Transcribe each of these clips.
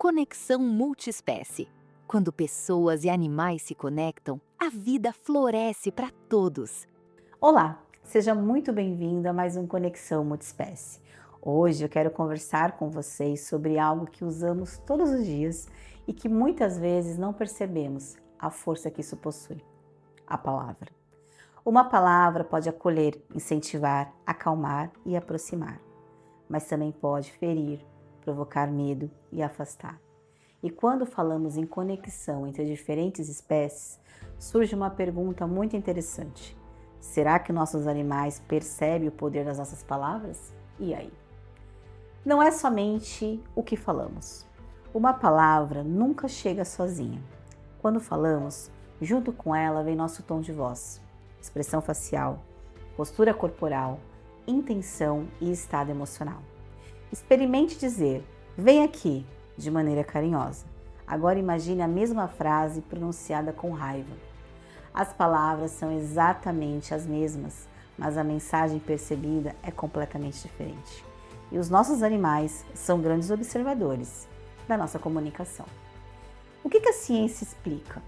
Conexão multiespécie. Quando pessoas e animais se conectam, a vida floresce para todos. Olá, seja muito bem-vindo a mais um Conexão Multiespécie. Hoje eu quero conversar com vocês sobre algo que usamos todos os dias e que muitas vezes não percebemos a força que isso possui: a palavra. Uma palavra pode acolher, incentivar, acalmar e aproximar, mas também pode ferir, provocar medo e afastar. E quando falamos em conexão entre diferentes espécies, surge uma pergunta muito interessante. Será que nossos animais percebem o poder das nossas palavras? E aí? Não é somente o que falamos. Uma palavra nunca chega sozinha. Quando falamos, junto com ela vem nosso tom de voz, expressão facial, postura corporal, intenção e estado emocional. Experimente dizer: "Vem aqui", de maneira carinhosa. Agora imagine a mesma frase pronunciada com raiva. As palavras são exatamente as mesmas, mas a mensagem percebida é completamente diferente. E os nossos animais são grandes observadores da nossa comunicação. O que a ciência explica?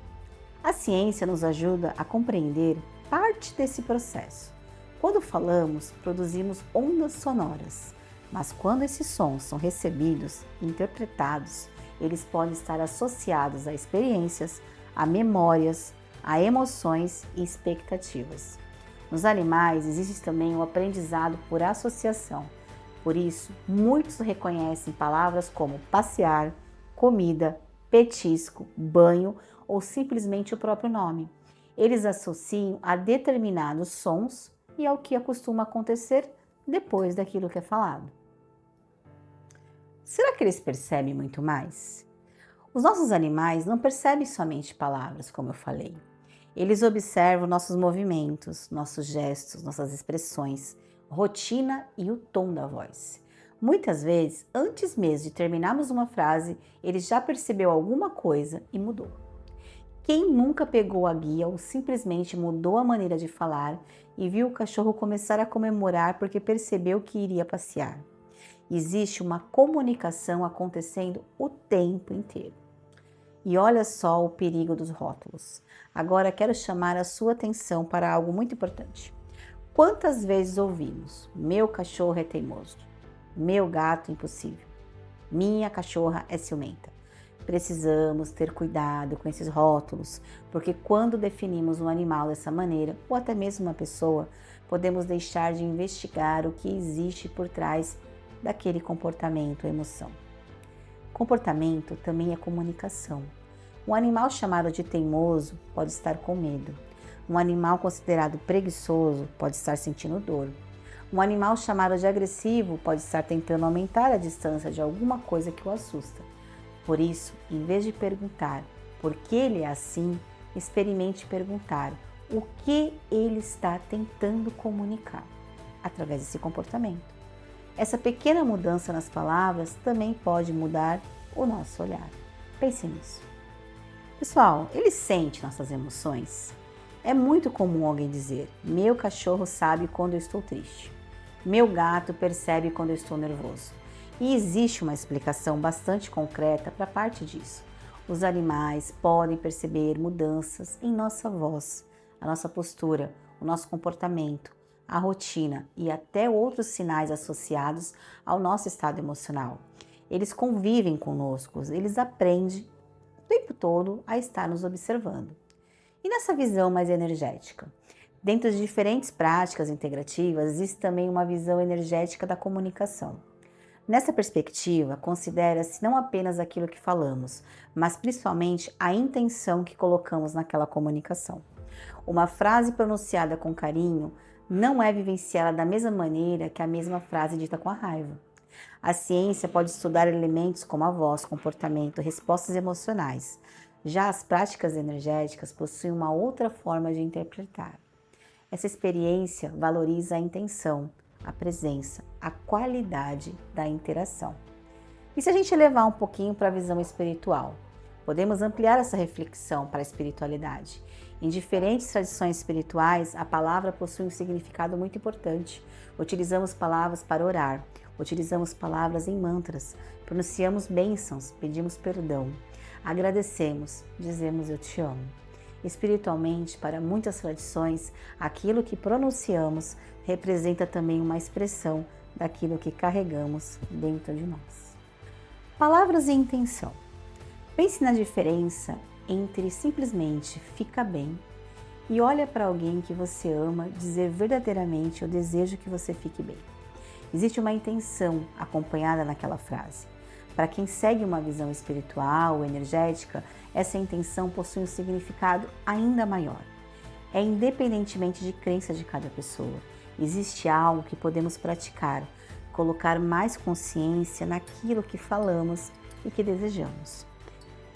A ciência nos ajuda a compreender parte desse processo. Quando falamos, produzimos ondas sonoras, mas quando esses sons são recebidos e interpretados, eles podem estar associados a experiências, a memórias, a emoções e expectativas. Nos animais existe também o aprendizado por associação. Por isso, muitos reconhecem palavras como passear, comida, petisco, banho ou simplesmente o próprio nome. Eles associam a determinados sons e ao que costuma acontecer depois daquilo que é falado. Será que eles percebem muito mais? Os nossos animais não percebem somente palavras, como eu falei. Eles observam nossos movimentos, nossos gestos, nossas expressões, rotina e o tom da voz. Muitas vezes, antes mesmo de terminarmos uma frase, ele já percebeu alguma coisa e mudou. Quem nunca pegou a guia ou simplesmente mudou a maneira de falar e viu o cachorro começar a comemorar porque percebeu que iria passear? Existe uma comunicação acontecendo o tempo inteiro. E olha só o perigo dos rótulos. Agora quero chamar a sua atenção para algo muito importante. Quantas vezes ouvimos: "Meu cachorro é teimoso", "Meu gato impossível", "Minha cachorra é ciumenta"? Precisamos ter cuidado com esses rótulos, porque quando definimos um animal dessa maneira, ou até mesmo uma pessoa, podemos deixar de investigar o que existe por trás daquele comportamento ou emoção. Comportamento também é comunicação. Um animal chamado de teimoso pode estar com medo. Um animal considerado preguiçoso pode estar sentindo dor. Um animal chamado de agressivo pode estar tentando aumentar a distância de alguma coisa que o assusta. Por isso, em vez de perguntar por que ele é assim, experimente perguntar o que ele está tentando comunicar através desse comportamento. Essa pequena mudança nas palavras também pode mudar o nosso olhar. Pense nisso. Pessoal, ele sente nossas emoções? É muito comum alguém dizer: "Meu cachorro sabe quando eu estou triste. Meu gato percebe quando eu estou nervoso." E existe uma explicação bastante concreta para parte disso. Os animais podem perceber mudanças em nossa voz, a nossa postura, o nosso comportamento, a rotina e até outros sinais associados ao nosso estado emocional. Eles convivem conosco, eles aprendem o tempo todo a estar nos observando. E nessa visão mais energética? Dentro de diferentes práticas integrativas, existe também uma visão energética da comunicação. Nessa perspectiva, considera-se não apenas aquilo que falamos, mas principalmente a intenção que colocamos naquela comunicação. Uma frase pronunciada com carinho não é vivenciada da mesma maneira que a mesma frase dita com a raiva. A ciência pode estudar elementos como a voz, comportamento, respostas emocionais. Já as práticas energéticas possuem uma outra forma de interpretar. Essa experiência valoriza a intenção, a presença, a qualidade da interação. E se a gente levar um pouquinho para a visão espiritual? Podemos ampliar essa reflexão para a espiritualidade. Em diferentes tradições espirituais, a palavra possui um significado muito importante. Utilizamos palavras para orar, Utilizamos palavras em mantras, pronunciamos bênçãos, pedimos perdão, agradecemos, dizemos eu te amo. Espiritualmente, para muitas tradições, aquilo que pronunciamos representa também uma expressão daquilo que carregamos dentro de nós. Palavras e intenção. Pense na diferença entre simplesmente fica bem e olha para alguém que você ama dizer verdadeiramente eu desejo que você fique bem. Existe uma intenção acompanhada naquela frase. Para quem segue uma visão espiritual ou energética, essa intenção possui um significado ainda maior. É independentemente de crença de cada pessoa. Existe algo que podemos praticar, colocar mais consciência naquilo que falamos e que desejamos.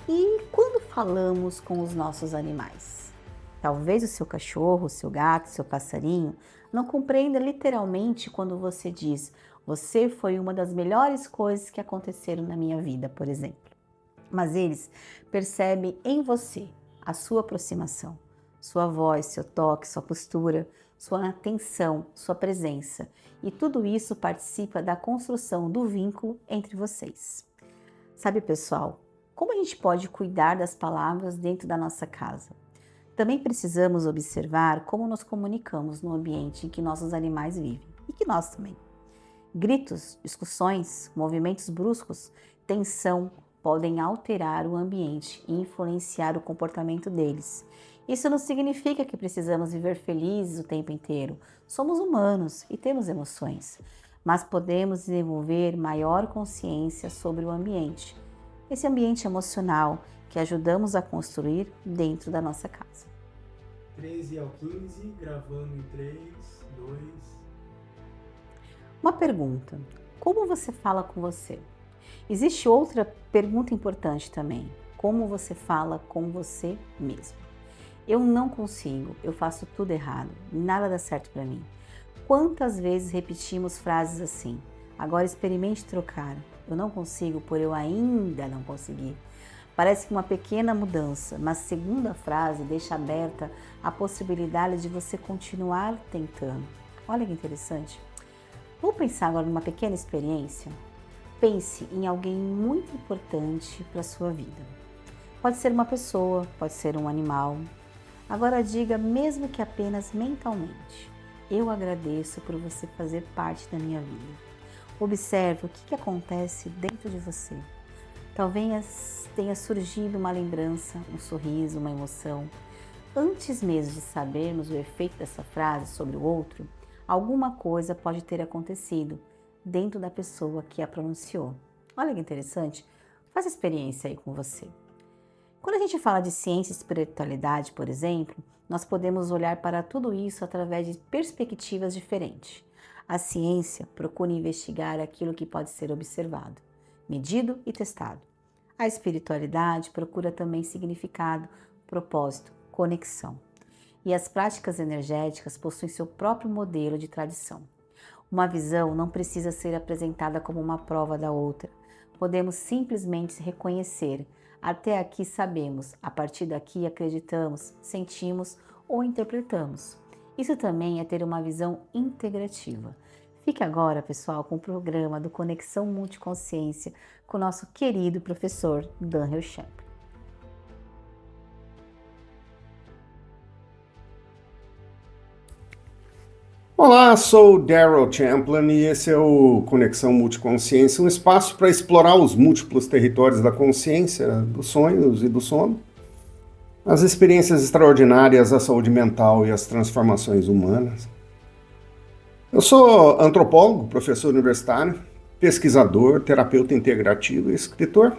E quando falamos com os nossos animais? Talvez o seu cachorro, o seu gato, o seu passarinho não compreenda literalmente quando você diz você foi uma das melhores coisas que aconteceram na minha vida, por exemplo. Mas eles percebem em você a sua aproximação, sua voz, seu toque, sua postura, sua atenção, sua presença. E tudo isso participa da construção do vínculo entre vocês. Sabe, pessoal, como a gente pode cuidar das palavras dentro da nossa casa? Também precisamos observar como nos comunicamos no ambiente em que nossos animais vivem e que nós também. Gritos, discussões, movimentos bruscos, tensão podem alterar o ambiente e influenciar o comportamento deles. Isso não significa que precisamos viver felizes o tempo inteiro. Somos humanos e temos emoções, mas podemos desenvolver maior consciência sobre o ambiente. Esse ambiente emocional que ajudamos a construir dentro da nossa casa. 13 ao 15, gravando em 3, 2... Uma pergunta: como você fala com você? Existe outra pergunta importante também: como você fala com você mesmo? Eu não consigo, eu faço tudo errado, nada dá certo para mim. Quantas vezes repetimos frases assim? Agora experimente trocar. Eu não consigo por eu ainda não conseguir. Parece que uma pequena mudança, mas a segunda frase deixa aberta a possibilidade de você continuar tentando. Olha que interessante. Vamos pensar agora numa pequena experiência? Pense em alguém muito importante para a sua vida. Pode ser uma pessoa, pode ser um animal. Agora diga, mesmo que apenas mentalmente, eu agradeço por você fazer parte da minha vida. Observe o que acontece dentro de você. Talvez tenha surgido uma lembrança, um sorriso, uma emoção. Antes mesmo de sabermos o efeito dessa frase sobre o outro, alguma coisa pode ter acontecido dentro da pessoa que a pronunciou. Olha que interessante. Faz a experiência aí com você. Quando a gente fala de ciência e espiritualidade, por exemplo, nós podemos olhar para tudo isso através de perspectivas diferentes. A ciência procura investigar aquilo que pode ser observado, medido e testado. A espiritualidade procura também significado, propósito, conexão. E as práticas energéticas possuem seu próprio modelo de tradição. Uma visão não precisa ser apresentada como uma prova da outra. Podemos simplesmente reconhecer. Até aqui sabemos, a partir daqui acreditamos, sentimos ou interpretamos. Isso também é ter uma visão integrativa. Fique agora, pessoal, com o programa do Conexão Multiconsciência com o nosso querido professor Daniel Champlin. Olá, sou o Daryl Champlin e esse é o Conexão Multiconsciência, um espaço para explorar os múltiplos territórios da consciência, dos sonhos e do sono, as experiências extraordinárias da saúde mental e as transformações humanas. Eu sou antropólogo, professor universitário, pesquisador, terapeuta integrativo e escritor.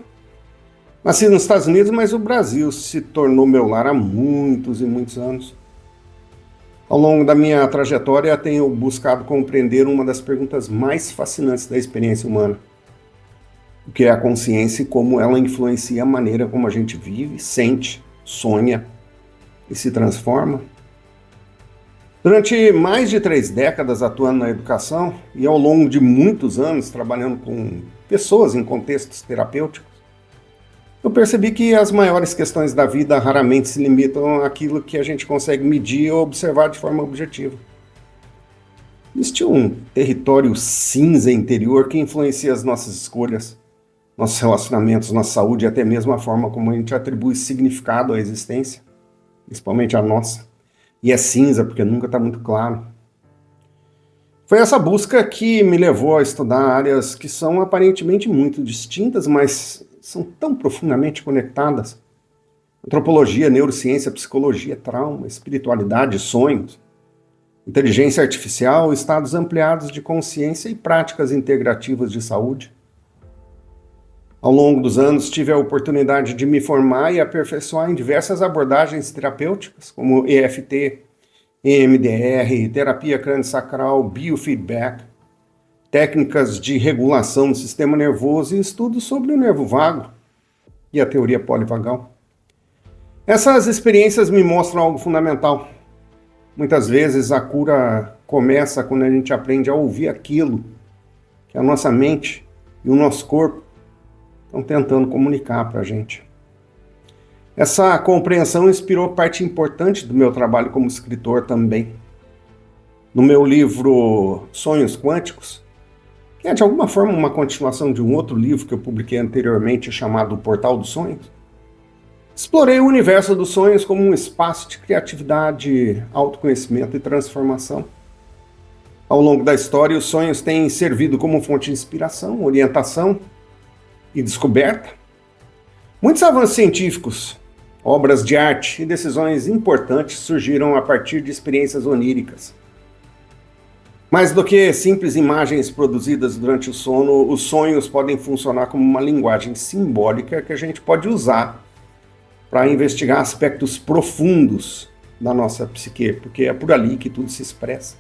Nasci nos Estados Unidos, mas o Brasil se tornou meu lar há muitos e muitos anos. Ao longo da minha trajetória, tenho buscado compreender uma das perguntas mais fascinantes da experiência humana, o que é a consciência e como ela influencia a maneira como a gente vive, sente, sonha e se transforma. Durante mais de 3 décadas atuando na educação e ao longo de muitos anos trabalhando com pessoas em contextos terapêuticos, eu percebi que as maiores questões da vida raramente se limitam àquilo que a gente consegue medir ou observar de forma objetiva. Existe um território cinza interior que influencia as nossas escolhas, nossos relacionamentos, nossa saúde e até mesmo a forma como a gente atribui significado à existência, principalmente a nossa. E é cinza porque nunca está muito claro. Foi essa busca que me levou a estudar áreas que são aparentemente muito distintas, mas são tão profundamente conectadas. Antropologia, neurociência, psicologia, trauma, espiritualidade, sonhos, inteligência artificial, estados ampliados de consciência e práticas integrativas de saúde. Ao longo dos anos, tive a oportunidade de me formar e aperfeiçoar em diversas abordagens terapêuticas, como EFT, EMDR, terapia crânio-sacral, biofeedback, técnicas de regulação do sistema nervoso e estudos sobre o nervo vago e a teoria polivagal. Essas experiências me mostram algo fundamental. Muitas vezes a cura começa quando a gente aprende a ouvir aquilo que a nossa mente e o nosso corpo estão tentando comunicar para a gente. Essa compreensão inspirou parte importante do meu trabalho como escritor também. No meu livro Sonhos Quânticos, que é de alguma forma uma continuação de um outro livro que eu publiquei anteriormente chamado O Portal dos Sonhos, explorei o universo dos sonhos como um espaço de criatividade, autoconhecimento e transformação. Ao longo da história, os sonhos têm servido como fonte de inspiração, orientação e descoberta. Muitos avanços científicos, obras de arte e decisões importantes surgiram a partir de experiências oníricas. Mais do que simples imagens produzidas durante o sono, os sonhos podem funcionar como uma linguagem simbólica que a gente pode usar para investigar aspectos profundos da nossa psique, porque é por ali que tudo se expressa.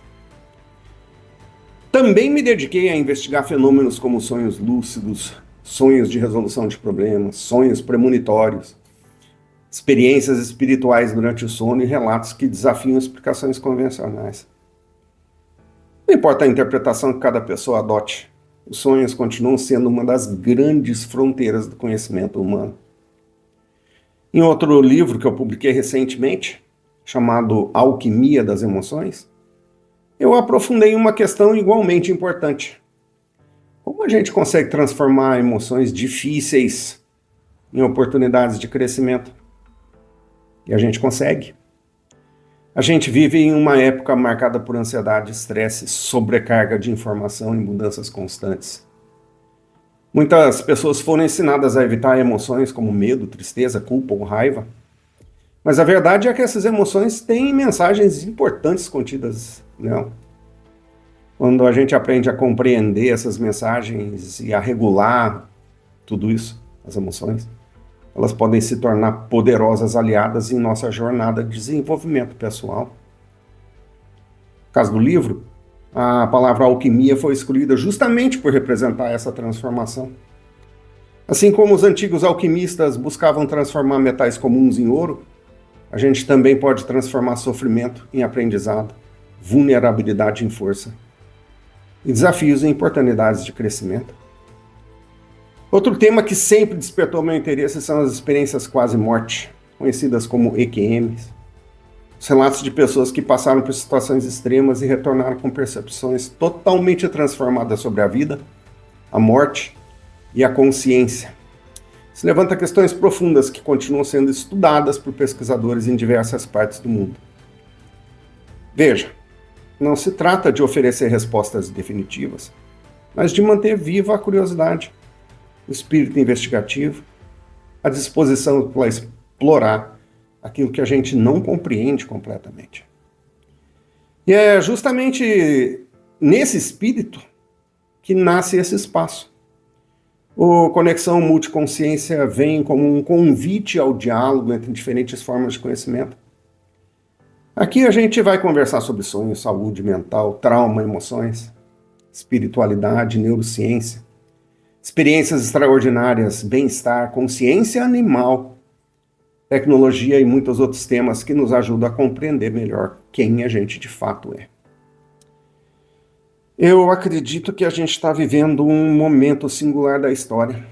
Também me dediquei a investigar fenômenos como sonhos lúcidos, sonhos de resolução de problemas, sonhos premonitórios, experiências espirituais durante o sono e relatos que desafiam explicações convencionais. Não importa a interpretação que cada pessoa adote, os sonhos continuam sendo uma das grandes fronteiras do conhecimento humano. Em outro livro que eu publiquei recentemente, chamado Alquimia das Emoções, eu aprofundei uma questão igualmente importante. Como a gente consegue transformar emoções difíceis em oportunidades de crescimento? E a gente consegue. A gente vive em uma época marcada por ansiedade, estresse, sobrecarga de informação e mudanças constantes. Muitas pessoas foram ensinadas a evitar emoções como medo, tristeza, culpa ou raiva. Mas a verdade é que essas emoções têm mensagens importantes contidas nela. Quando a gente aprende a compreender essas mensagens e a regular tudo isso, as emoções, elas podem se tornar poderosas aliadas em nossa jornada de desenvolvimento pessoal. No caso do livro, a palavra alquimia foi escolhida justamente por representar essa transformação. Assim como os antigos alquimistas buscavam transformar metais comuns em ouro, a gente também pode transformar sofrimento em aprendizado, vulnerabilidade em força e desafios em oportunidades de crescimento. Outro tema que sempre despertou meu interesse são as experiências quase-morte, conhecidas como EQMs. Os relatos de pessoas que passaram por situações extremas e retornaram com percepções totalmente transformadas sobre a vida, a morte e a consciência. Isso levanta questões profundas que continuam sendo estudadas por pesquisadores em diversas partes do mundo. Veja, não se trata de oferecer respostas definitivas, mas de manter viva a curiosidade, o espírito investigativo, a disposição para explorar aquilo que a gente não compreende completamente. E é justamente nesse espírito que nasce esse espaço. O Conexão Multiconsciência vem como um convite ao diálogo entre diferentes formas de conhecimento. Aqui a gente vai conversar sobre sonhos, saúde mental, trauma, emoções, espiritualidade, neurociência, experiências extraordinárias, bem-estar, consciência animal, tecnologia e muitos outros temas que nos ajudam a compreender melhor quem a gente de fato é. Eu acredito que a gente está vivendo um momento singular da história.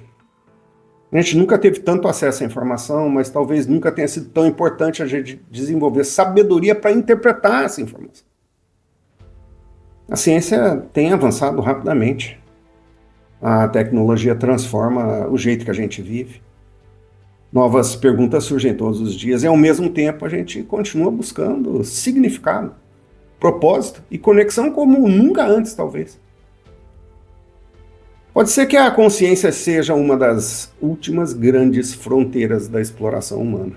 A gente nunca teve tanto acesso à informação, mas talvez nunca tenha sido tão importante a gente desenvolver sabedoria para interpretar essa informação. A ciência tem avançado rapidamente. A tecnologia transforma o jeito que a gente vive. Novas perguntas surgem todos os dias e, ao mesmo tempo, a gente continua buscando significado, propósito e conexão como nunca antes, talvez. Pode ser que a consciência seja uma das últimas grandes fronteiras da exploração humana.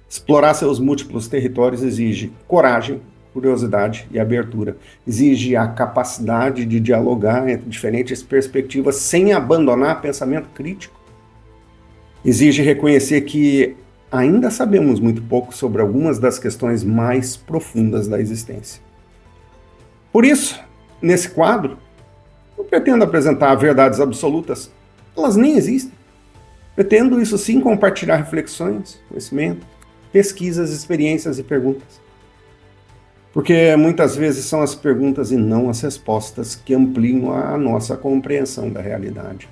Explorar seus múltiplos territórios exige coragem, curiosidade e abertura. Exige a capacidade de dialogar entre diferentes perspectivas sem abandonar pensamento crítico. Exige reconhecer que ainda sabemos muito pouco sobre algumas das questões mais profundas da existência. Por isso, nesse quadro, não pretendo apresentar verdades absolutas. Elas nem existem. Pretendo, isso sim, compartilhar reflexões, conhecimento, pesquisas, experiências e perguntas. Porque muitas vezes são as perguntas e não as respostas que ampliam a nossa compreensão da realidade.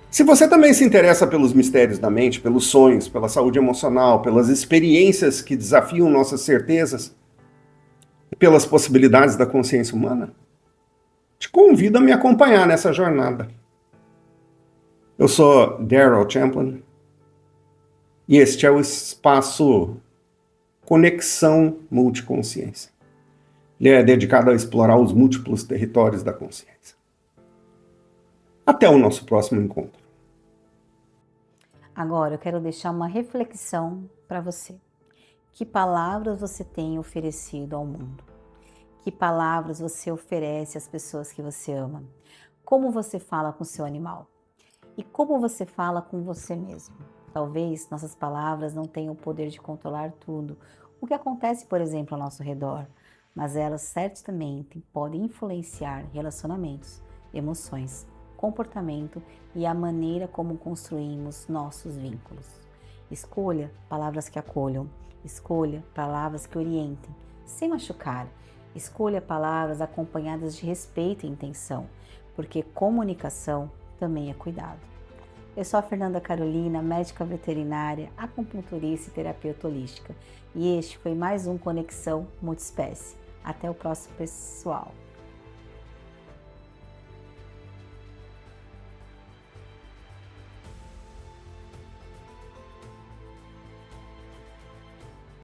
Se você também se interessa pelos mistérios da mente, pelos sonhos, pela saúde emocional, pelas experiências que desafiam nossas certezas e pelas possibilidades da consciência humana, te convido a me acompanhar nessa jornada. Eu sou Daryl Champlin e este é o espaço Conexão Multiconsciência. Ele é dedicado a explorar os múltiplos territórios da consciência. Até o nosso próximo encontro. Agora eu quero deixar uma reflexão para você. Que palavras você tem oferecido ao mundo? Que palavras você oferece às pessoas que você ama? Como você fala com seu animal? E como você fala com você mesmo? Talvez nossas palavras não tenham o poder de controlar tudo o que acontece, por exemplo, ao nosso redor, mas elas certamente podem influenciar relacionamentos, emoções, comportamento e a maneira como construímos nossos vínculos. Escolha palavras que acolham, escolha palavras que orientem, sem machucar. Escolha palavras acompanhadas de respeito e intenção, porque comunicação também é cuidado. Eu sou a Fernanda Carolina, médica veterinária, acupunturista e terapeuta holística. E este foi mais um Conexão Multiespécie. Até o próximo, pessoal!